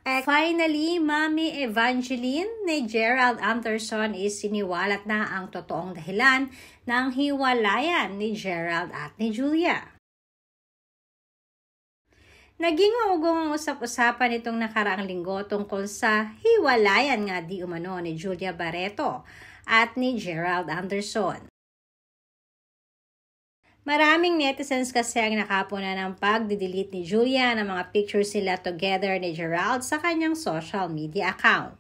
Finally, Mami Evangeline ni Gerald Anderson is siniwalat na ang totoong dahilan ng hiwalayan ni Gerald at ni Julia. Naging maugong ang usap-usapan itong nakaraang linggo tungkol sa hiwalayan nga di umano ni Julia Barreto at ni Gerald Anderson. Maraming netizens kasi ang nakapuna ng pagdidelete ni Julia ng mga pictures sila together ni Gerald sa kanyang social media account.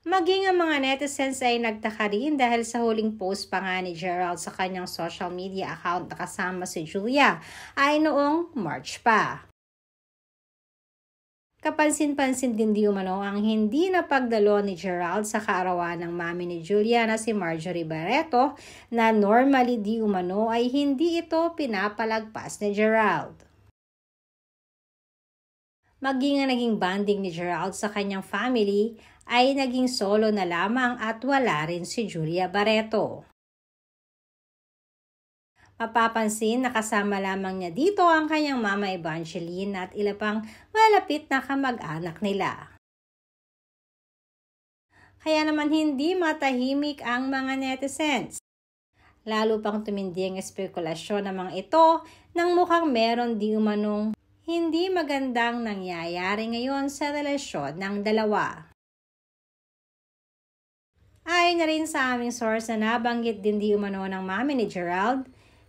Maging ang mga netizens ay nagtaka rin dahil sa huling post pa nga ni Gerald sa kanyang social media account na kasama si Julia ay noong March pa. Kapansin-pansin din di umano ang hindi napagdalo ni Gerald sa kaarawan ng mami ni Julia na si Marjorie Barreto na normally di umano ay hindi ito pinapalagpas ni Gerald. Maging ang naging bonding ni Gerald sa kanyang family ay naging solo na lamang at wala rin si Julia Barreto. Mapapansin na kasama lamang niya dito ang kanyang mama Evangeline at ilan pang malapit na kamag-anak nila. Kaya naman hindi matahimik ang mga netizens. Lalo pang tumindi ang espekulasyon ng mga ito nang mukhang meron di umanong hindi magandang nangyayari ngayon sa relasyon ng dalawa. Ayon na rin sa aming source na nabanggit din di umano ng mami ni Gerald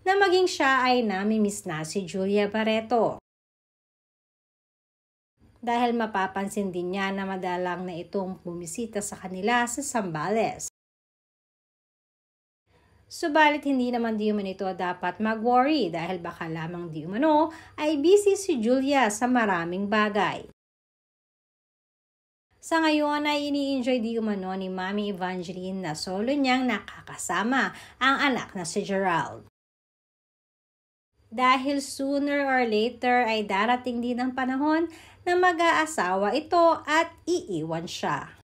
na maging siya ay namimiss na si Julia Barreto. Dahil mapapansin din niya na madalang na itong bumisita sa kanila sa Zambales. Subalit hindi naman di umano ito dapat mag-worry dahil baka lamang di umano ay busy si Julia sa maraming bagay. Sa ngayon ay ini-enjoy di umano ni Mami Evangeline na solo niyang nakakasama ang anak na si Gerald. Dahil sooner or later ay darating din ang panahon na mag-aasawa ito at iiwan siya.